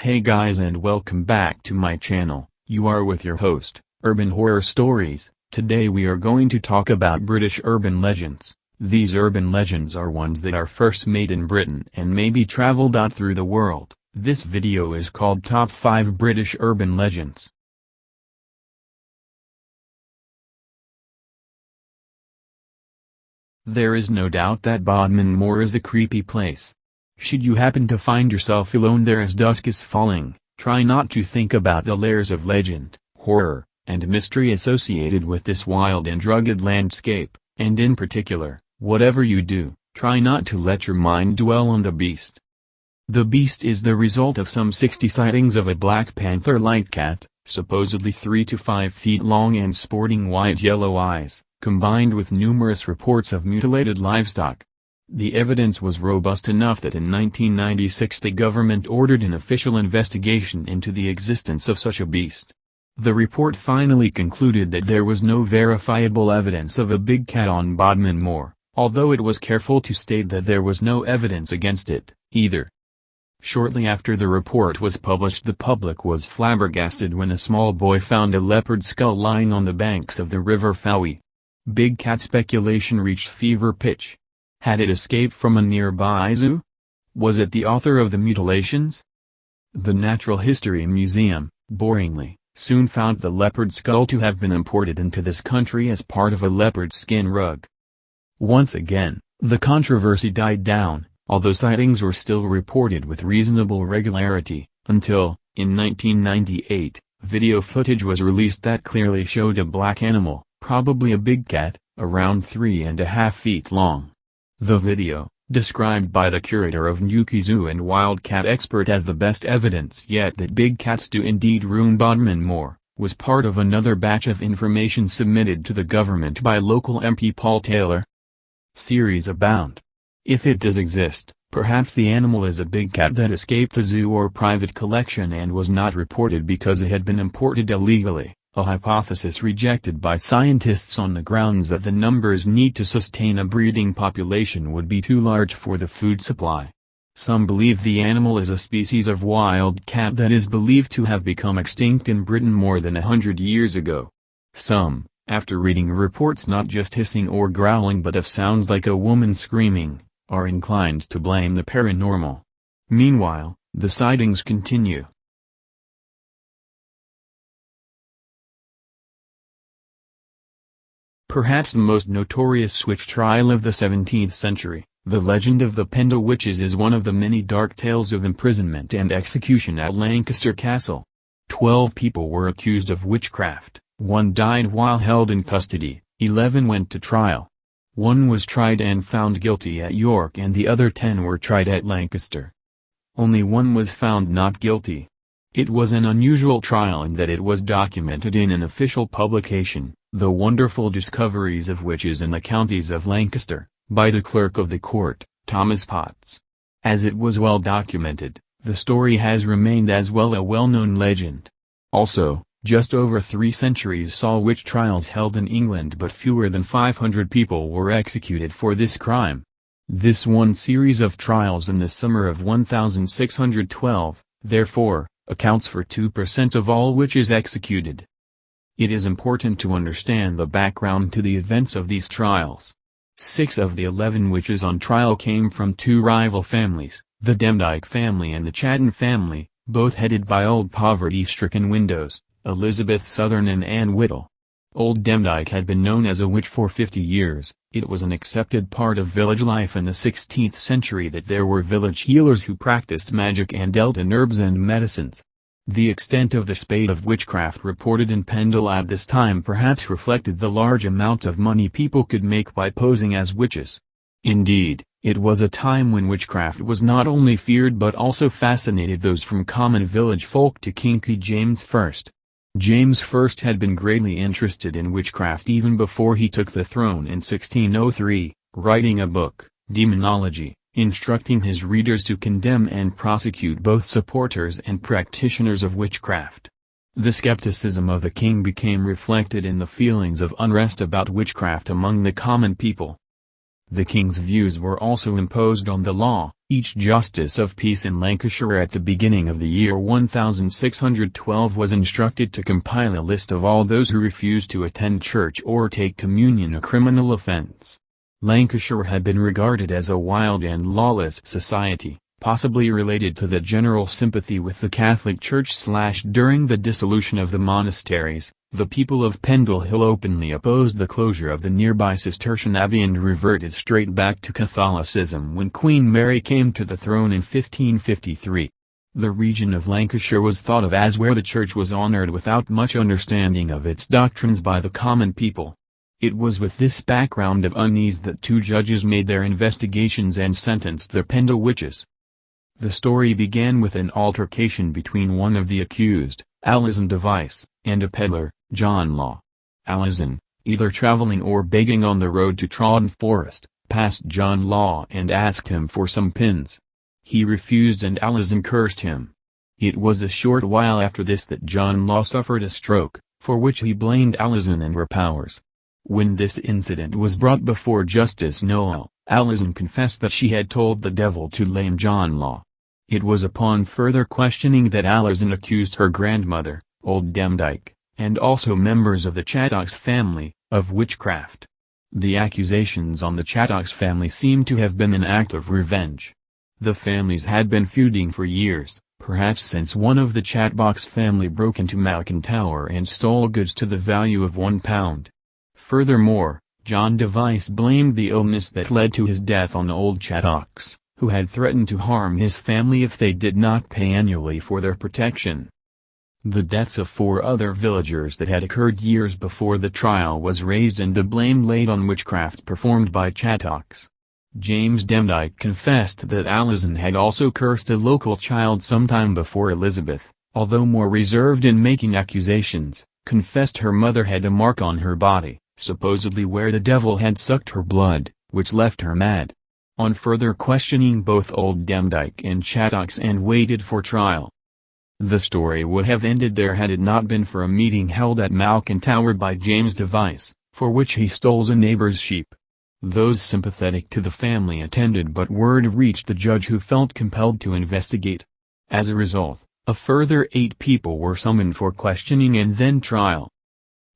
Hey guys and welcome back to my channel. You are with your host, Urban Horror Stories. Today we are going to talk about British urban legends. These urban legends are ones that are first made in Britain and maybe traveled out through the world. This video is called Top 5 British Urban Legends. There is no doubt that Bodmin Moor is a creepy place. Should you happen to find yourself alone there as dusk is falling, try not to think about the layers of legend, horror, and mystery associated with this wild and rugged landscape, and in particular, whatever you do, try not to let your mind dwell on the beast. The beast is the result of some 60 sightings of a black panther-like cat, supposedly 3 to 5 feet long and sporting white-yellow eyes, combined with numerous reports of mutilated livestock. The evidence was robust enough that in 1996 the government ordered an official investigation into the existence of such a beast. The report finally concluded that there was no verifiable evidence of a big cat on Bodmin Moor, although it was careful to state that there was no evidence against it, either. Shortly after the report was published the public was flabbergasted when a small boy found a leopard skull lying on the banks of the River Fowey. Big cat speculation reached fever pitch. Had it escaped from a nearby zoo? Was it the author of the mutilations? The Natural History Museum, boringly, soon found the leopard skull to have been imported into this country as part of a leopard skin rug. Once again, the controversy died down, although sightings were still reported with reasonable regularity, until, in 1998, video footage was released that clearly showed a black animal, probably a big cat, around 3.5 feet long. The video, described by the curator of Newquay Zoo and wildcat expert as the best evidence yet that big cats do indeed roam Bodmin Moor, was part of another batch of information submitted to the government by local MP Paul Taylor. Theories abound. If it does exist, perhaps the animal is a big cat that escaped a zoo or private collection and was not reported because it had been imported illegally. A hypothesis rejected by scientists on the grounds that the numbers needed to sustain a breeding population would be too large for the food supply. Some believe the animal is a species of wild cat that is believed to have become extinct in Britain more than 100 years ago. Some, after reading reports not just hissing or growling but of sounds like a woman screaming, are inclined to blame the paranormal. Meanwhile, the sightings continue. Perhaps the most notorious witch trial of the 17th century, the legend of the Pendle Witches is one of the many dark tales of imprisonment and execution at Lancaster Castle. 12 people were accused of witchcraft, 1 died while held in custody, 11 went to trial. 1 was tried and found guilty at York and the other 10 were tried at Lancaster. Only 1 was found not guilty. It was an unusual trial in that it was documented in an official publication, The Wonderful Discoveries of Witches in the Counties of Lancaster, by the Clerk of the Court, Thomas Potts. As it was well documented, the story has remained as well a well-known legend. Also, just over 3 centuries saw witch trials held in England but fewer than 500 people were executed for this crime. This one series of trials in the summer of 1612, therefore, accounts for 2% of all witches executed. It is important to understand the background to the events of these trials. 6 of the 11 witches on trial came from 2 rival families, the Demdike family and the Chatham family, both headed by old poverty-stricken widows, Elizabeth Southern and Anne Whittle. Old Demdike had been known as a witch for 50 years. It was an accepted part of village life in the 16th century that there were village healers who practiced magic and dealt in herbs and medicines. The extent of the spate of witchcraft reported in Pendle at this time perhaps reflected the large amount of money people could make by posing as witches. Indeed, it was a time when witchcraft was not only feared but also fascinated those from common village folk to King James I. James I had been greatly interested in witchcraft even before he took the throne in 1603, writing a book, Demonology, instructing his readers to condemn and prosecute both supporters and practitioners of witchcraft. The skepticism of the king became reflected in the feelings of unrest about witchcraft among the common people. The king's views were also imposed on the law. Each justice of peace in Lancashire at the beginning of the year 1612 was instructed to compile a list of all those who refused to attend church or take communion, a criminal offence. Lancashire had been regarded as a wild and lawless society, possibly related to the general sympathy with the Catholic Church. During the dissolution of the monasteries, the people of Pendle Hill openly opposed the closure of the nearby Cistercian abbey and reverted straight back to Catholicism when Queen Mary came to the throne in 1553. The region of Lancashire was thought of as where the Church was honoured without much understanding of its doctrines by the common people. It was with this background of unease that two judges made their investigations and sentenced the Pendle Witches. The story began with an altercation between one of the accused, Alison Device, and a peddler, John Law. Alison, either traveling or begging on the road to Trodden Forest, passed John Law and asked him for some pins. He refused and Alison cursed him. It was a short while after this that John Law suffered a stroke, for which he blamed Alison and her powers. When this incident was brought before Justice Noel, Alison confessed that she had told the devil to lame John Law. It was upon further questioning that Alison accused her grandmother, Old Demdike, and also members of the Chattox family, of witchcraft. The accusations on the Chattox family seem to have been an act of revenge. The families had been feuding for years, perhaps since one of the Chattox family broke into Malkin Tower and stole goods to the value of £1. Furthermore, John Device blamed the illness that led to his death on Old Chattox, who had threatened to harm his family if they did not pay annually for their protection. The deaths of 4 other villagers that had occurred years before the trial was raised and the blame laid on witchcraft performed by Chattox. James Demdike confessed that Alison had also cursed a local child sometime before Elizabeth, although more reserved in making accusations, confessed her mother had a mark on her body, supposedly where the devil had sucked her blood, which left her mad. On further questioning both Old Demdike and Chattox and waited for trial. The story would have ended there had it not been for a meeting held at Malkin Tower by James Device, for which he stole a neighbor's sheep. Those sympathetic to the family attended, but word reached the judge, who felt compelled to investigate. As a result, a further 8 people were summoned for questioning and then trial.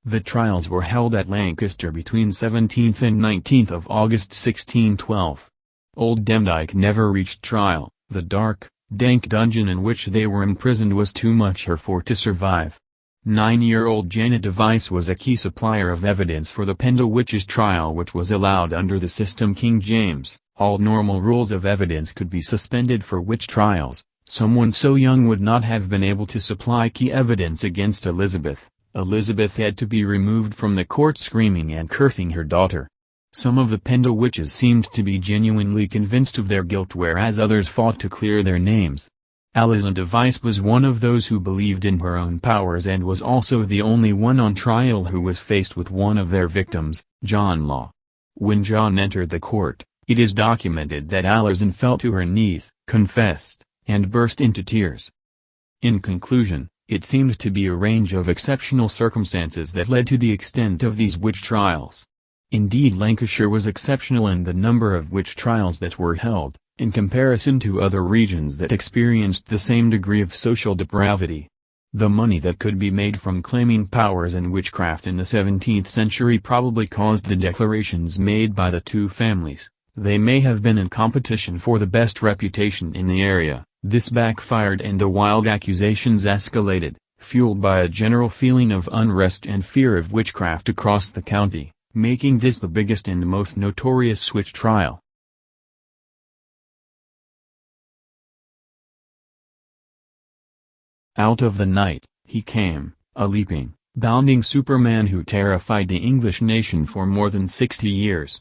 The trials were held at Lancaster between 17th and 19th of August 1612. Old Demdike never reached trial. The dark, dank dungeon in which they were imprisoned was too much for her to survive. 9-year-old Janet Device was a key supplier of evidence for the Pendle Witches trial, which was allowed under the system King James. All normal rules of evidence could be suspended for witch trials. Someone so young would not have been able to supply key evidence against Elizabeth. Elizabeth had to be removed from the court screaming and cursing her daughter. Some of the Pendle Witches seemed to be genuinely convinced of their guilt, whereas others fought to clear their names. Alison Device was one of those who believed in her own powers and was also the only one on trial who was faced with one of their victims, John Law. When John entered the court, it is documented that Alison fell to her knees, confessed, and burst into tears. In conclusion, it seemed to be a range of exceptional circumstances that led to the extent of these witch trials. Indeed, Lancashire was exceptional in the number of witch trials that were held, in comparison to other regions that experienced the same degree of social depravity. The money that could be made from claiming powers in witchcraft in the 17th century probably caused the declarations made by the two families. They may have been in competition for the best reputation in the area. This backfired and the wild accusations escalated, fueled by a general feeling of unrest and fear of witchcraft across the county, making this the biggest and most notorious witch trial. Out of the night, he came, a leaping, bounding Superman who terrified the English nation for more than 60 years.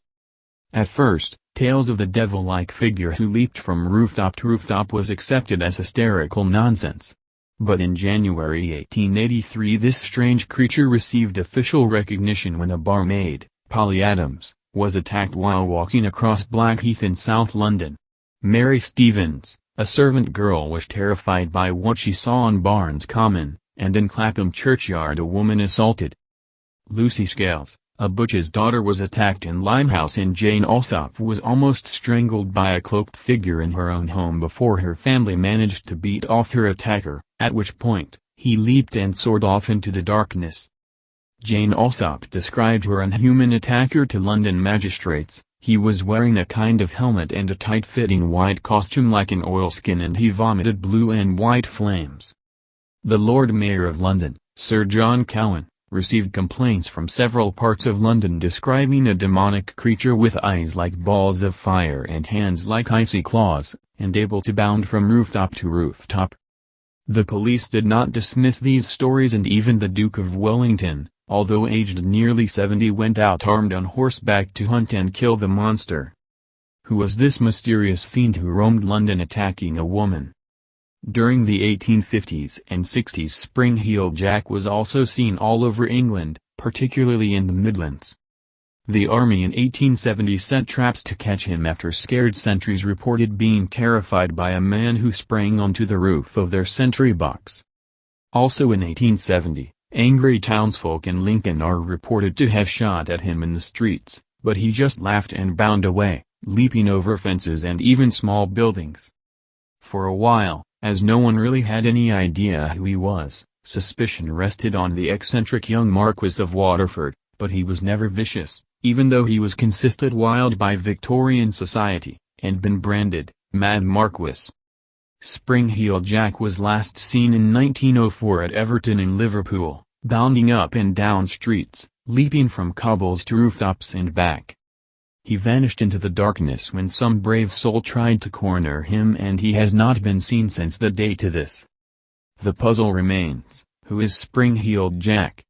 At first, tales of the devil-like figure who leaped from rooftop to rooftop was accepted as hysterical nonsense. But in January 1883 this strange creature received official recognition when a barmaid, Polly Adams, was attacked while walking across Blackheath in South London. Mary Stevens, a servant girl, was terrified by what she saw on Barnes Common, and in Clapham churchyard a woman assaulted Lucy Scales, A butcher's daughter was attacked in Limehouse and Jane Alsop was almost strangled by a cloaked figure in her own home before her family managed to beat off her attacker, at which point, he leaped and soared off into the darkness. Jane Alsop described her unhuman attacker to London magistrates. He was wearing a kind of helmet and a tight-fitting white costume like an oilskin, and he vomited blue and white flames. The Lord Mayor of London, Sir John Cowan, received complaints from several parts of London describing a demonic creature with eyes like balls of fire and hands like icy claws, and able to bound from rooftop to rooftop. The police did not dismiss these stories, and even the Duke of Wellington, although aged nearly 70, went out armed on horseback to hunt and kill the monster. Who was this mysterious fiend who roamed London attacking a woman? During the 1850s and 60s, Spring-Heeled Jack was also seen all over England, particularly in the Midlands. The army in 1870 set traps to catch him after scared sentries reported being terrified by a man who sprang onto the roof of their sentry box. Also in 1870, angry townsfolk in Lincoln are reported to have shot at him in the streets, but he just laughed and bounded away, leaping over fences and even small buildings. For a while, as no one really had any idea who he was, suspicion rested on the eccentric young Marquis of Waterford, but he was never vicious, even though he was considered wild by Victorian society, and been branded Mad Marquis. Spring-Heeled Jack was last seen in 1904 at Everton in Liverpool, bounding up and down streets, leaping from cobbles to rooftops and back. He vanished into the darkness when some brave soul tried to corner him, and he has not been seen since the day to this. The puzzle remains, who is Spring-Heeled Jack?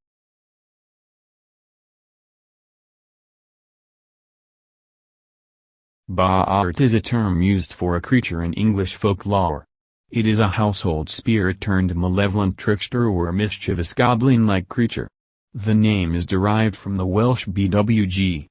Baart is a term used for a creature in English folklore. It is a household spirit turned malevolent trickster or mischievous goblin-like creature. The name is derived from the Welsh bwg.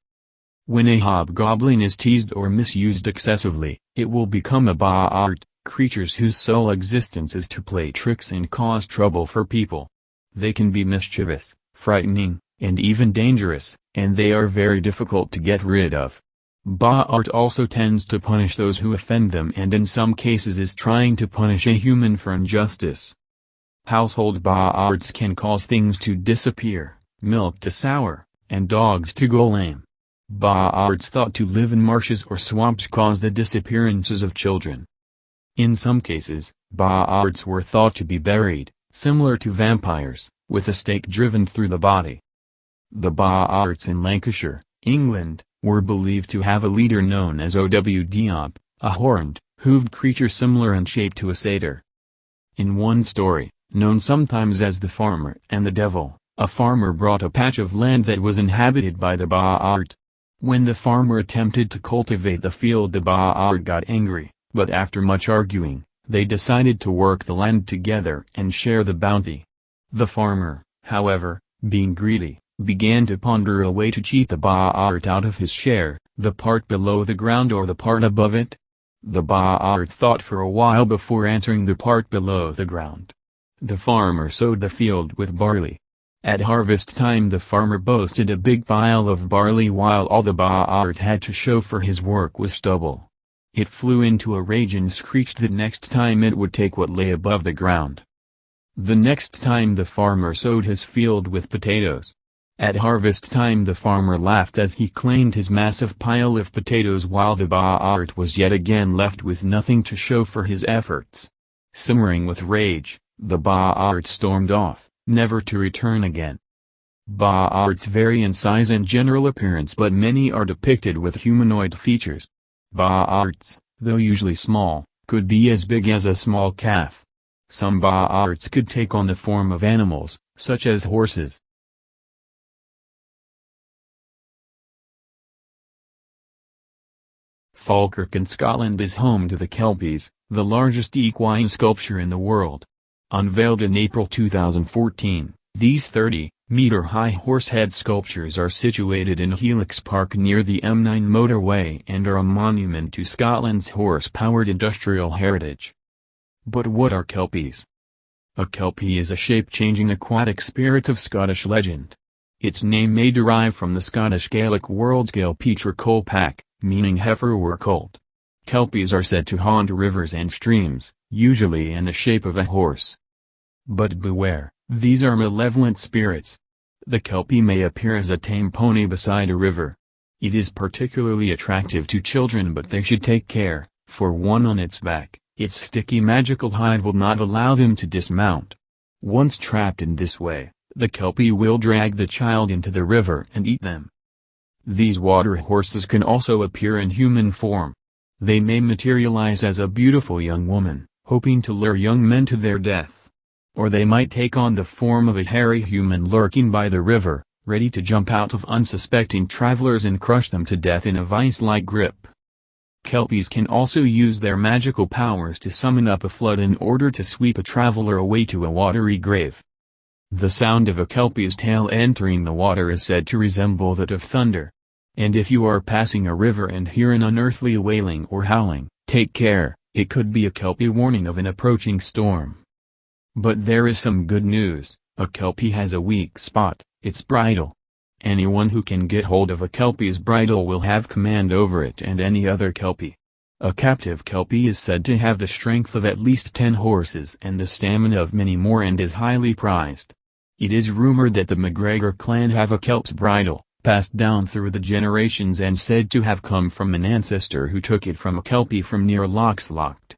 When a hobgoblin is teased or misused excessively, it will become a Baart, creatures whose sole existence is to play tricks and cause trouble for people. They can be mischievous, frightening, and even dangerous, and they are very difficult to get rid of. Baart also tends to punish those who offend them, and in some cases is trying to punish a human for injustice. Household Baarts can cause things to disappear, milk to sour, and dogs to go lame. Baarts thought to live in marshes or swamps cause the disappearances of children. In some cases, Baarts were thought to be buried, similar to vampires, with a stake driven through the body. The Baarts in Lancashire, England, were believed to have a leader known as Ow Diab, a horned, hooved creature similar in shape to a satyr. In one story, known sometimes as the Farmer and the Devil, a farmer brought a patch of land that was inhabited by the Baart. When the farmer attempted to cultivate the field, the Baart got angry, but after much arguing, they decided to work the land together and share the bounty. The farmer, however, being greedy, began to ponder a way to cheat the Baart out of his share, the part below the ground or the part above it. The Baart thought for a while before answering the part below the ground. The farmer sowed the field with barley. At harvest time the farmer boasted a big pile of barley, while all the Baart had to show for his work was stubble. It flew into a rage and screeched that next time it would take what lay above the ground. The next time the farmer sowed his field with potatoes. At harvest time the farmer laughed as he claimed his massive pile of potatoes, while the Baart was yet again left with nothing to show for his efforts. Simmering with rage, the Baart stormed off, never to return again. Baarts vary in size and general appearance, but many are depicted with humanoid features. Baarts, though usually small, could be as big as a small calf. Some Baarts could take on the form of animals, such as horses. Falkirk in Scotland is home to the Kelpies, the largest equine sculpture in the world. Unveiled in April 2014, these 30-meter-high horsehead sculptures are situated in Helix Park near the M9 motorway and are a monument to Scotland's horse-powered industrial heritage. But what are Kelpies? A Kelpie is a shape-changing aquatic spirit of Scottish legend. Its name may derive from the Scottish Gaelic words Kelpie or Colpack, meaning heifer or colt. Kelpies are said to haunt rivers and streams, usually in the shape of a horse. But beware, these are malevolent spirits. The Kelpie may appear as a tame pony beside a river. It is particularly attractive to children, but they should take care, for one on its back, its sticky magical hide will not allow them to dismount. Once trapped in this way, the Kelpie will drag the child into the river and eat them. These water horses can also appear in human form. They may materialize as a beautiful young woman, hoping to lure young men to their death. Or they might take on the form of a hairy human lurking by the river, ready to jump out of unsuspecting travelers and crush them to death in a vice-like grip. Kelpies can also use their magical powers to summon up a flood in order to sweep a traveler away to a watery grave. The sound of a Kelpie's tail entering the water is said to resemble that of thunder. And if you are passing a river and hear an unearthly wailing or howling, take care, it could be a Kelpie warning of an approaching storm. But there is some good news. A Kelpie has a weak spot, its bridle. Anyone who can get hold of a Kelpie's bridle will have command over it and any other Kelpie. A captive Kelpie is said to have the strength of at least 10 horses and the stamina of many more and is highly prized. It is rumored that the MacGregor clan have a Kelp's bridle, passed down through the generations and said to have come from an ancestor who took it from a Kelpie from near Lochslocht.